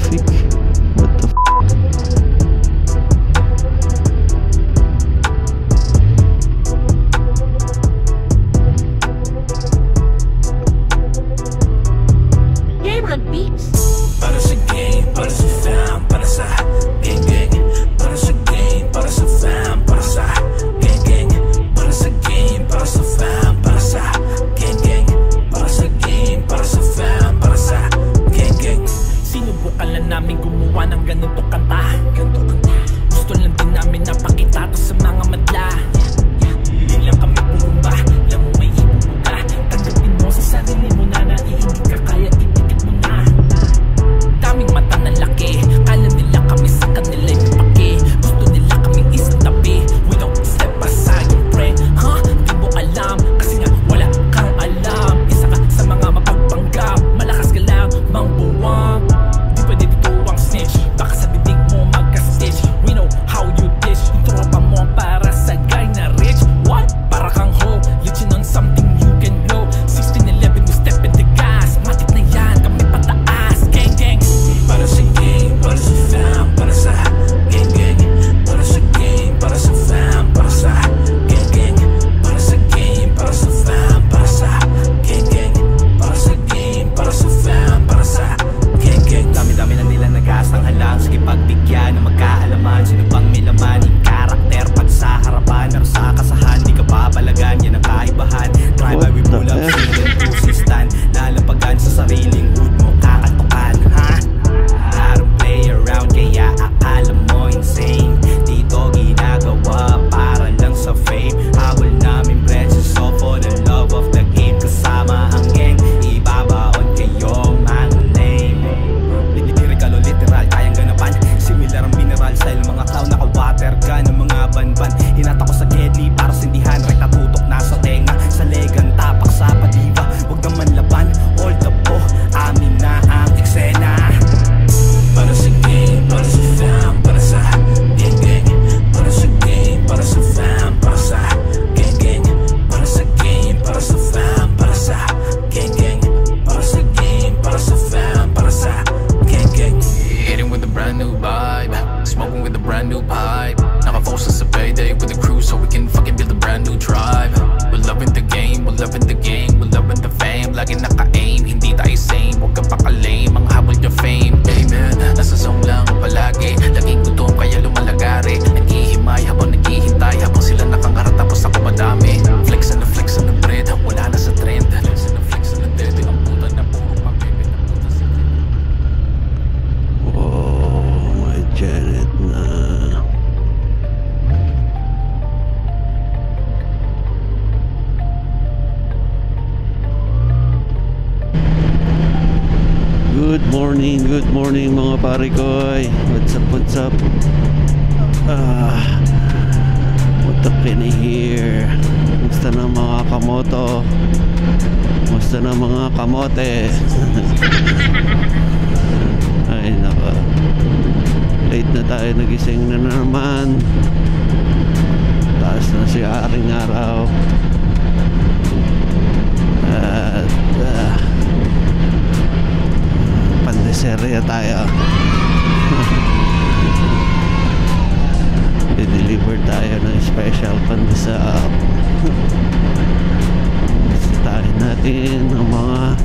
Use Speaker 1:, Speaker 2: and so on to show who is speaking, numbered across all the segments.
Speaker 1: traffic. What the f?
Speaker 2: Gamer Beats.
Speaker 3: Para sa game, para sa fam, para sa gang gang. Para sa game, para sa fam, para sa gang gang. Para sa game, para sa fam, para sa gang gang. Para sa game, para sa fam, para sa gang gang. Sinubukan lang namin gumawa ng ganito kanta. Gusto lang din namin napakita to sa mga madla. Hindi lang kami pumumba, alam mo may ibubuga. Tanggapin mo sa sarili mo na naiinit ka, kaya ipikit mo na. Daming mata na laki, kala nila kami sa kanila yung pake. Gusto nila kaming isang tabi, we don't step aside yung pre. Huh? Di mo alam, kasi nga wala kang alam. Isa ka sa mga mapagpanggap, malakas ka lang mangbuwang. Di pwede dito ang snitch, baka sa bibig mo magka-stitch. We know how you dish, yung tropa mo para sa guy na rich. What? Para kang hoe, legend on something you can blow. 16-11 we step in the gas, matik na yan, kami pataas. Gang gang. Para sa game, para sa fam, para sa gang gang. Para sa game, para sa fam, para sa gang gang. Para sa game, para sa fam, para sa gang gang. Para sa game, para sa fam, para sa gang gang. Dami-dami na nila nag-aastang halang, sige pagbigyan na magkaalaman. Sino bang may laman, yung karakter pag sa harapan. Pero sa kasahan, di ka babalagan, yan ang kaibahan. Drive-by we pull up, single consistent. Lalapagan sa sariling hood mo, kakatukan, ha? I don't play around, kaya akala mo insane. Dito ginagawa para lang sa fame. Habol namin branches, so for the love of the game. Kasama ang gang, ibabaon kayo mga lame. Lyrical o literal, kayang ganapan. Similar ang mineral style, mga clown naka-water gun. Ang mga banban, hinata ko sa gedli para sindihan. Rekta tutok na sa tenga, sa legan tapak sa padiba. Huwag naman laban, all the po, amin na ang eksena. Para sa game, para sa fam, para sa gang gang. Para sa game, para sa fam, para sa gang gang. Para sa game, para sa fam, para sa gang gang. Para sa game, para sa fam, para sa gang gang. Hitting with a brand new vibe, smoking with a brand new pipe. Naka-focus sa payday with the crew so we can fucking build a brand new tribe. We're loving the game, we're loving the game, we're loving the fame. Lagi naka-aim, hindi tayo same, huwag kang pakalame, ang habol niya fame. Amen, nasa zone lang ako palagi, laging gutom kaya lumalagari. Naghihimay habang naghihintay, habang sila nakangarap tapos ako madami. Flex on the bread, wala na sa trend. Flex on the dead, ang puta na puro papebe.
Speaker 1: Oh, my Janet na. Good morning mga pare ko. What's up? What up in here? Kumusta na mga kamoto? Kumusta na mga kamote? Ay naka, late na tayo nagising na naman. Taas na si Aring Araw. At pandeserya tayo. I-deliver tayo ng special pandesal. Bisitahin natin ang mga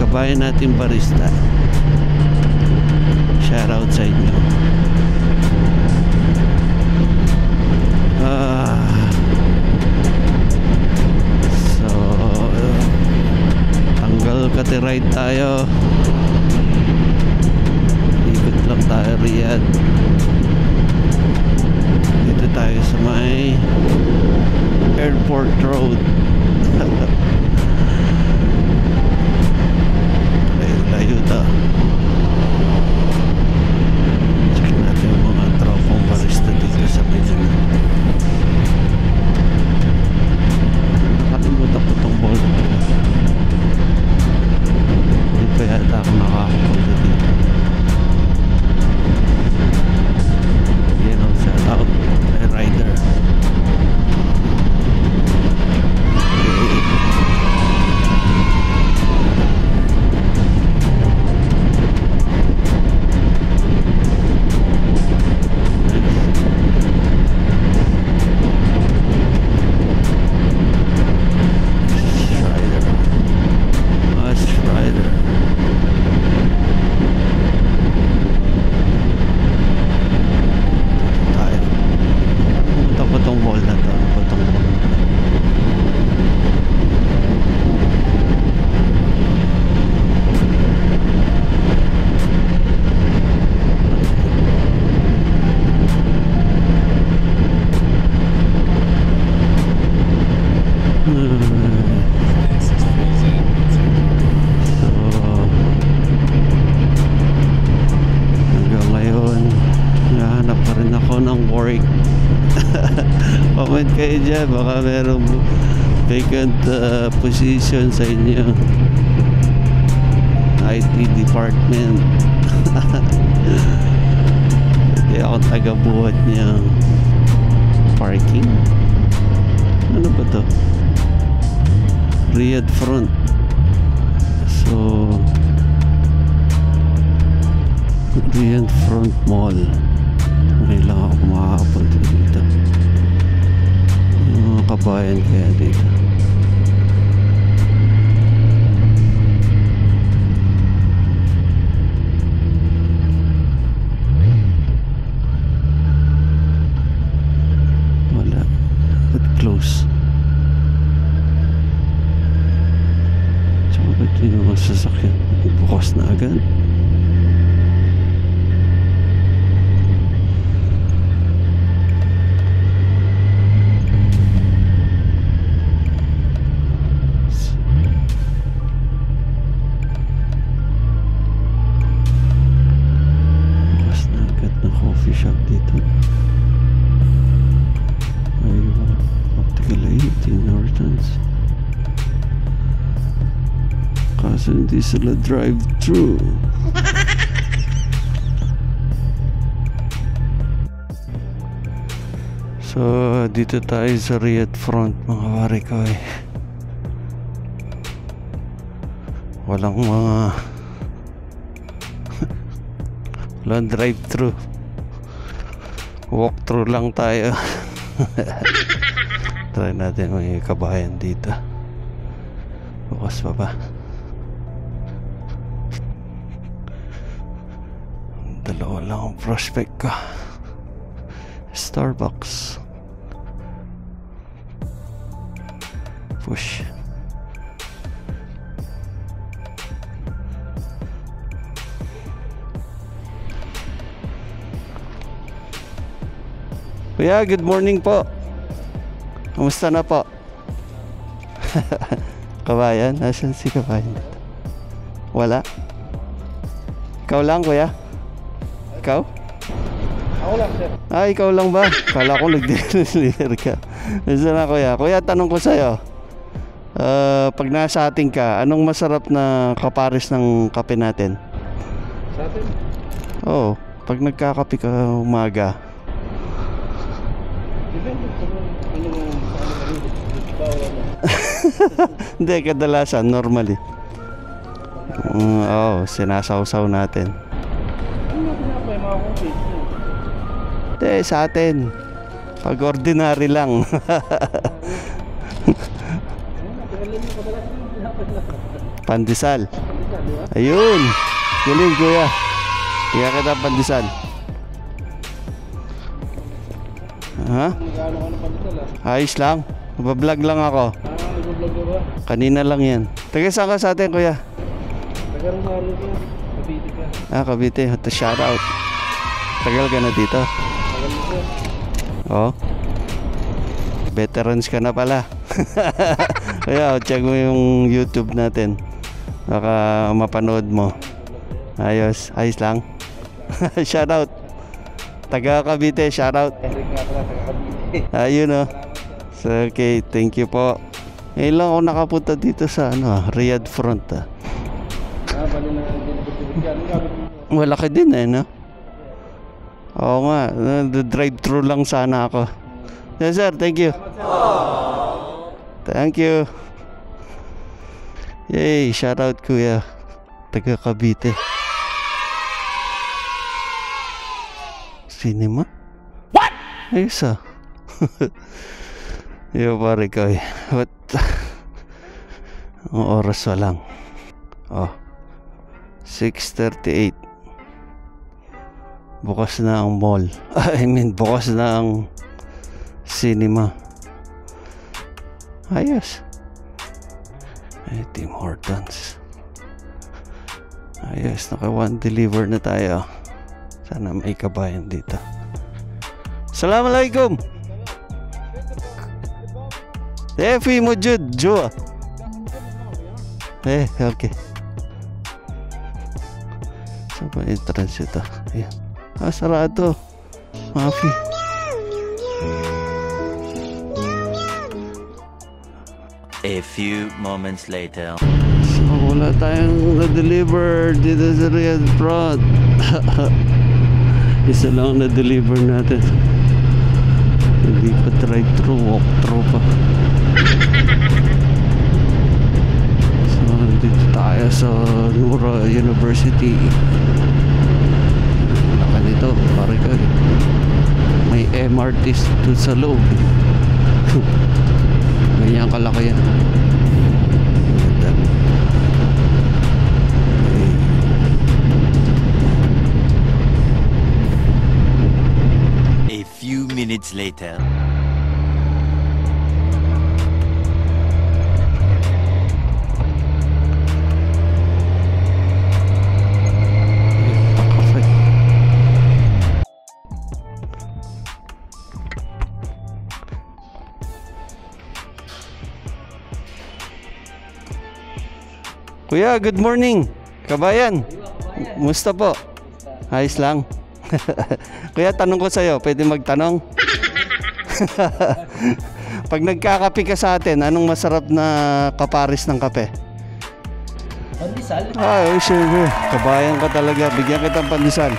Speaker 1: kabayan natin barista. Shoutout sa inyo. So tanggal kati-ride tayo. Ikot lang tayo Riyadh. Dito tayo sa may Airport Road. Layo ta. Check natin yung mga tropong barista dito sa Medina. Nakalimutan ko itong bolt. Hindi pa yata ako nakakapunta dito. Yan ang shout out kay Rider. kayo dyan. Baka merong vacant position sa inyo. IT department. Hindi ako taga-buhat niya. Parking? Ano ba to? Riyadh Front. So Riyadh Front Mall. Okay lang ako makakapunta dito. Yung mga kabayan kaya dito. Wala. But close. Tsaka ba't yung mga sasakyan? Bukas na agad. Coffee shop dito. Aywa, Optical 18 Nortons. Kaso hindi sila drive-thru. So dito tayo sa Riyadh Front, mga pare ko eh. Walang mga walang drive-thru. Walk through lang tayo. Try natin mga kabayan dito. Bukas pa ba? Dalawa lang ang prospect ko. Starbucks. Push. Kuya, good morning po. Kamusta na po? Kabayan? Nasaan si kabayan dito? Wala? Ikaw lang, kuya? Ikaw?
Speaker 4: Ako lang, sir.
Speaker 1: Ah, ikaw lang ba? Kala ko nag-deliver ka. Nasaan na, kuya? Kuya, tanong ko sa'yo. Pag nasa ating ka, anong masarap na kapares ng kape natin?
Speaker 4: Sa atin?
Speaker 1: Oo, pag nagkakape ka umaga.
Speaker 4: Depende kung ano
Speaker 1: Hindi, kadalasan, normally. Oo, sinasawsaw natin.
Speaker 4: ano na pinapay mga coffee?
Speaker 1: Hindi, sa atin. Pag ordinary lang. Pandesal. Ayun. Galing, kuya. Kaya kita pandesal. Ha?
Speaker 4: Magkano ka ng pandesal
Speaker 1: Ayos lang. Bablog lang ako.
Speaker 4: nag-vlog ka ba?
Speaker 1: Kanina lang yan. Taga saan ka sa atin, kuya?
Speaker 4: Taga-Rosario ka. Cavite ka.
Speaker 1: Ah, Cavite. Shout out. Tagal ka na dito.
Speaker 4: Tagal mo, sir.
Speaker 1: Oh. Veterans ka na pala. Kaya check mo yung YouTube natin. Baka mapanood mo. Ayos. Ayos lang. Shout out. Taga Cavite. Shout out.
Speaker 4: Eric nga pala, taga-Cavite.
Speaker 1: Ayun oh. So, okay, thank you po. Ngayon lang ako nakapunta dito sa Riyadh Front
Speaker 4: Bali na dinibig ka. Anong gamit mo?
Speaker 1: Malaki din no? Oo nga, drive-thru lang sana ako. Yes sir, thank you. Thank you. Yay, shout out kuya. Taga Cavite. Cinema? What? Ayos Yo pare ko what? Ang oras lang. Oh. 6:38. Bukas na ang mall. I mean, bukas na ang cinema. Ayos. Ay, Tim Hortons. Ayos, naka-one deliver na tayo. Sana may kabayan dito. Assalamualaikum. Fi mo Jud, Joa. Okay. Saan ba entrance ito? Ayan. Ah, sarado. Mafi.
Speaker 5: A few moments later.
Speaker 1: So, wala tayong na-deliver dito sa Riyadh Prod. Isa lang na-deliver natin. Hindi pa drive-thru, walk-thru pa. So, dito tayo sa Nura University. Laka nito, pare ka. May MRT doon sa loob. Ganyan kalaki yan. Ganda.
Speaker 5: A few minutes later.
Speaker 1: Kafe. Kuya, good morning. Kabayan. Musta po? Ayos lang. Kuya, tanong ko sa'yo, pwede magtanong? Pag nagkakape ka sa atin, anong masarap na kaparis ng kape?
Speaker 4: Pandesal?
Speaker 1: Ay, syempre. Kabayan ka talaga. Bigyan kitang pandesal.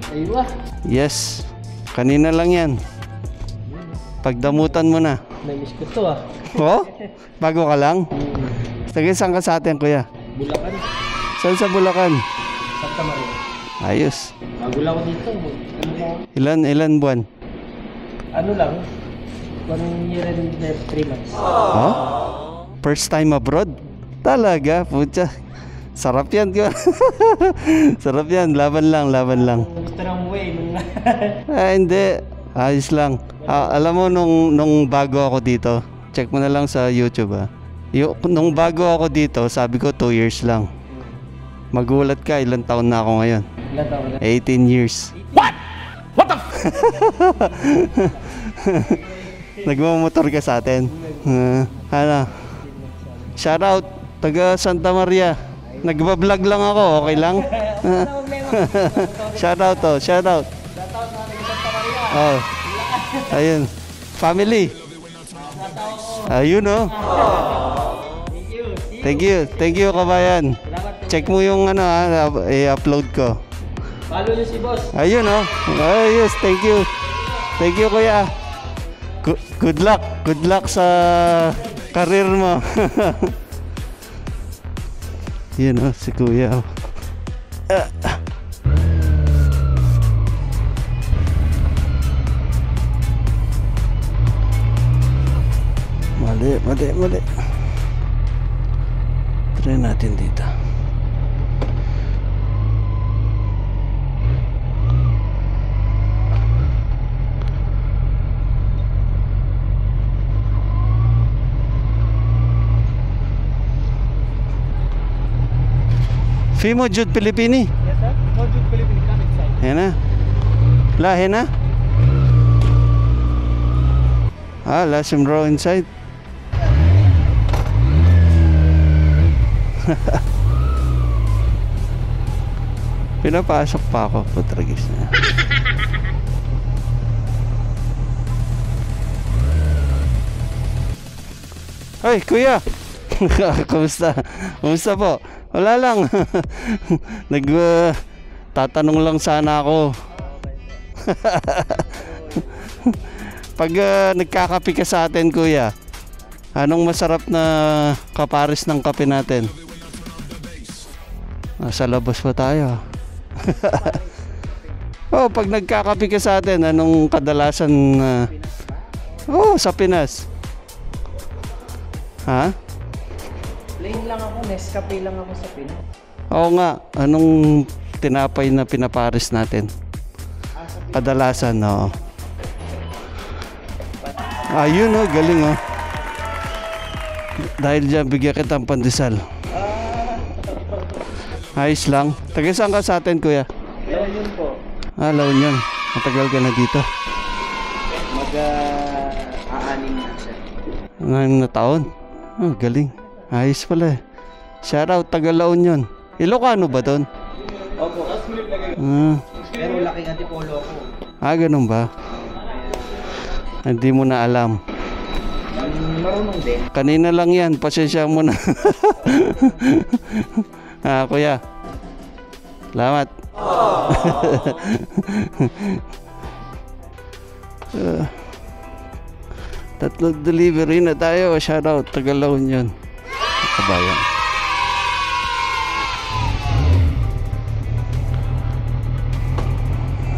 Speaker 4: Aywa.
Speaker 1: Yes. Kanina lang yan. Pagdamutan mo na.
Speaker 4: Namiss ko to ah.
Speaker 1: Oh? Bago ka lang? Tagay, saan ka sa atin, kuya?
Speaker 4: Bulacan.
Speaker 1: Saan sa Bulacan?
Speaker 4: Santa Maria.
Speaker 1: Ayos.
Speaker 4: Bago lang ako dito.
Speaker 1: Ilan buwan?
Speaker 4: Ano lang? 1 year and 3 months.
Speaker 1: Oh? First time abroad? Talaga, putya. Sarap yan, kuya. Sarap yan. Laban lang.
Speaker 4: Gusto nang umuwi nung...
Speaker 1: Hindi. Ayos lang. Alam mo, nung bago ako dito, check mo na lang sa YouTube, ha. Nung bago ako dito, sabi ko 2 years lang. Magulat ka, ilang taon na ako ngayon?
Speaker 4: Ilan taon na?
Speaker 1: 18 years. What? What the Nagmamotor ka sa atin? Ano? Shout out, taga Santa Maria. Nagbablog lang ako, okay lang? Shout out to, shout out. Oh. Ayun. Family. Ayun, oh. Thank you kabayan. Check mo yung ano, i-upload ko.
Speaker 4: Follow niyo si boss.
Speaker 1: Ayun, oh. Ayos, thank you. Thank you, kuya. Good luck sa karir mo. Yun, oh, si kuya. Mali. Try natin dito. Fimo Jude Pilipini.
Speaker 4: Yes sir. Module Philippine Comic side.
Speaker 1: Yan na. Lahi na. Last some row inside. Pinapasok pa ako. Putragis na. Ay, kuya. Kumusta? Kumusta po? Wala lang. Tatanong lang sana ako. Pag nagkakape ka sa atin, kuya, anong masarap na kaparis ng kape natin? Nasa labas pa tayo. Oh, pag nagkakape ka sa atin, anong kadalasan sa Pinas? Ha?
Speaker 4: Plain lang ako, Nescafe lang ako sa Pinas.
Speaker 1: Oo nga, anong tinapay na pinaparis natin? Kadalasan, no. Ayun, oh, galing, oh. Dahil dyan, bigyan kitang pandesal. Ayos lang. Taga saan ka sa atin, kuya?
Speaker 4: Yun po.
Speaker 1: La Union. Matagal ka na dito.
Speaker 4: Mag-aaning na siya.
Speaker 1: 9 na taon. Oh, galing. Ayos pala eh. Shout out, taga La Union. Ilocano ba doon?
Speaker 4: Opo. Pero laking antipolo ako.
Speaker 1: Ganun ba? Hindi mo na alam.
Speaker 4: Marunong din.
Speaker 1: Kanina lang yan, pasensya mo na. Kuya. Salamat. Tatlong delivery na tayo. Shoutout, Tagalaon yun. Kabayan.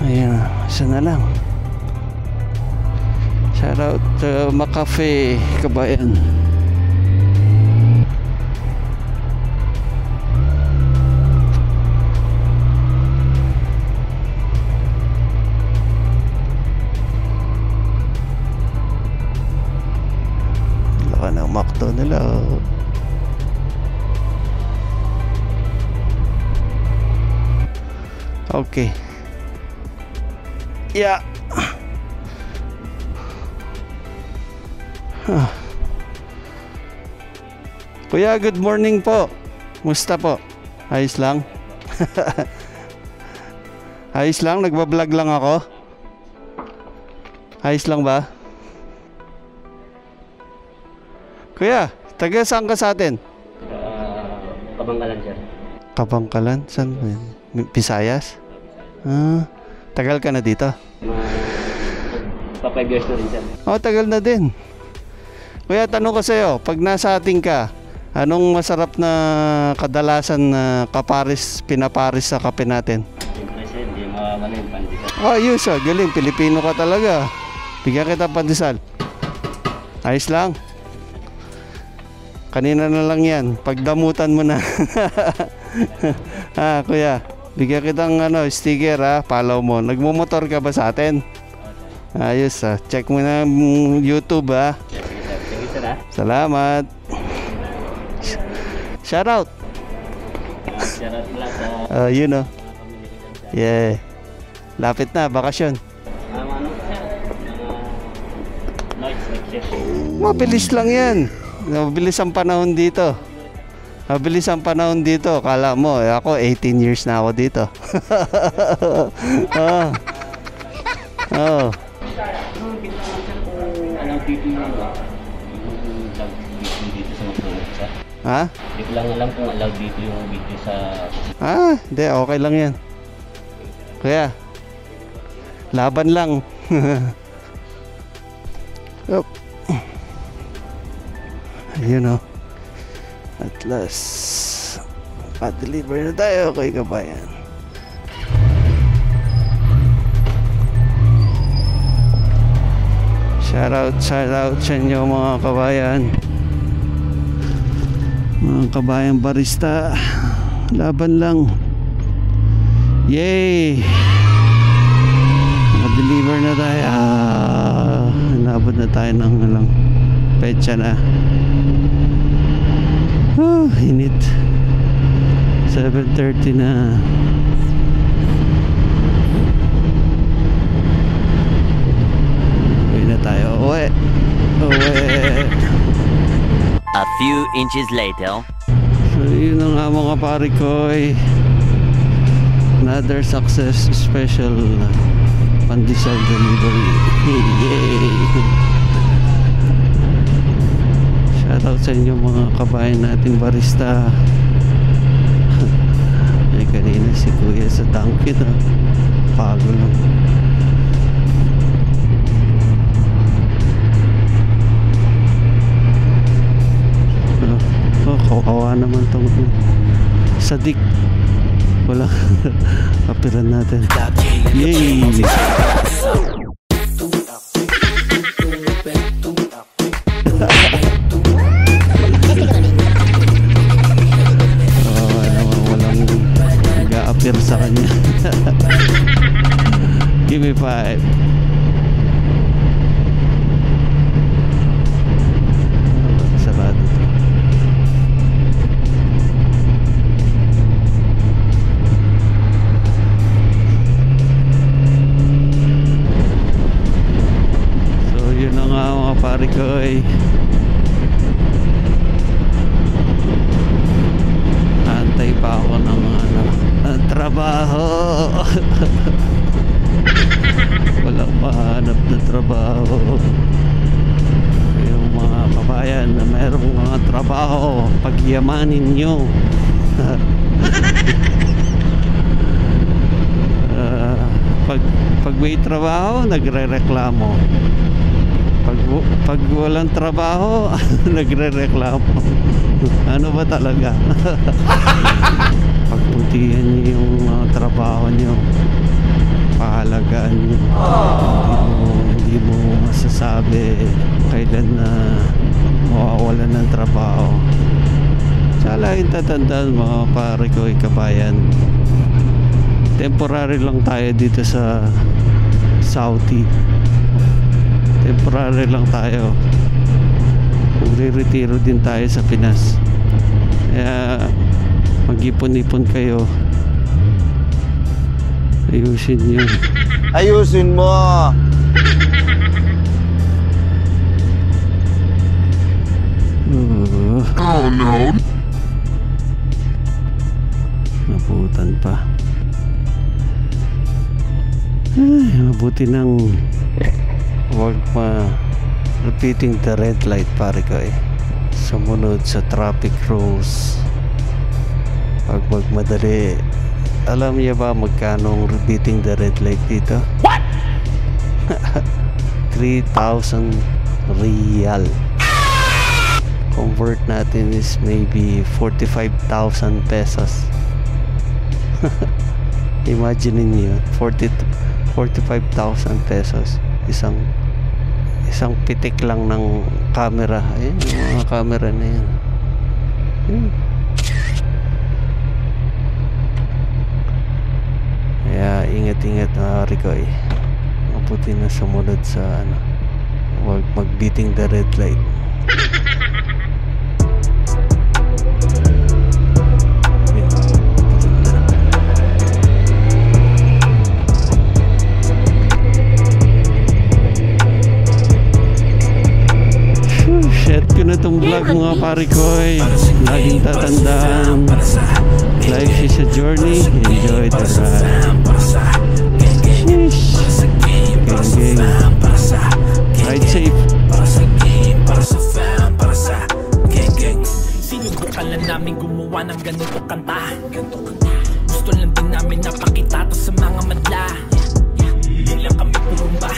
Speaker 1: Ayan, isa na lang. Shoutout Makafe, Kabayan. Laka ng McDo nila. Okay. Yeah. Kuya, good morning po. Musta po? Ayos lang? Ayos lang? Nagbablog lang ako? Ayos lang ba? Kuya, taga saan ka sa atin?
Speaker 4: Kabangkalan, sir.
Speaker 1: Kabangkalan? Saan? Visayas? Tagal ka na dito?
Speaker 4: Pa 5 years na rin, sir.
Speaker 1: Tagal na din. Kuya, tanong ko sa'yo, pag nasa ating ka, anong masarap na kadalasan na pinaparis sa kape natin?
Speaker 4: Siyempre, sir, hindi mawawala yung pandesal.
Speaker 1: Ayos galing. Pilipino ka talaga. Bigyan kita pandesal. Ayos lang. Kanina na lang yan. Pagdamutan mo na. Kuya, bigyan kitang sticker follow mo. Nagmumotor ka ba sa atin? Ayos check mo na YouTube Salamat. Shoutout.
Speaker 4: Shoutout lang sa
Speaker 1: You know. Yeah. Lapit na, bakasyon. Mabilis lang yan. Mabilis ang panahon dito. Mabilis ang panahon dito. Kala mo, ako 18 years na ako dito. Ha?
Speaker 4: Hindi ko lang alam kung allowed dito yung video sa...
Speaker 1: Hindi, okay lang yan. Kaya, laban lang. Ayun at last, pa-deliver na tayo kay Kabayan. Shoutout sa inyo mga kabayan. Mga kabayan barista, laban lang. Yay! Naka-deliver na tayo. Nabot na tayo ng petsa na. Init. 7:30 na. Uwi na tayo. Uwi.
Speaker 5: A few inches later.
Speaker 1: So yun na nga mga pare ko, another success special pandesal delivery. Yay! Shoutout sa inyo mga kabayan nating barista. Kanina si Kuya sa tangke na pago lang. Kawawa naman tong sadik. Wala. Kapiran natin. Yay! Walang nag-a-appear sa kanya. Give me 5. Sarado. Yun na nga mga pare ko antay pa ako ng trabaho. Walang mahanap na trabaho yung mga trabaho, pagyamanin nyo. Pag may trabaho, nagre-reklamo. Pag walang trabaho, nagre-reklamo. Ano ba talaga? Pagbutihan niyo yung trabaho niyo, pahalagaan niyo. Hindi mo masasabi kailan na mawawalan ng trabaho. Sala yung tatandaan mga pare ko, kabayan, temporary lang tayo dito sa Saudi. Temporary lang tayo. Magre-retiro din tayo sa Pinas. Kaya mag-ipon-ipon kayo. Ayusin nyo.
Speaker 6: Ayusin mo.
Speaker 3: Oh no.
Speaker 1: Naputan pa. Ay, mabuti nang huwag repeating the red light, pare ko eh. Sumunod sa traffic rules. Pag magmadali. Alam niya ba magkano repeating the red light dito? What? 3,000 real. Convert natin is maybe 45,000 pesos. Imagine niyo 45,000 pesos. Isang pitik lang ng camera. Ayun, yung mga camera na yan. Kaya ingat-ingat na Ricoy. Mabuti na sumunod sa huwag mag-beating the red light. Share ko na itong vlog mga pare ko eh. Laging tatandaan, life is a journey, enjoy the ride. Sheesh. Gang. Ride safe.
Speaker 3: Sinubukan lang namin gumawa ng ganito kanta. Gusto lang din namin napakita to sa mga madla. Hindi lang kami purumba,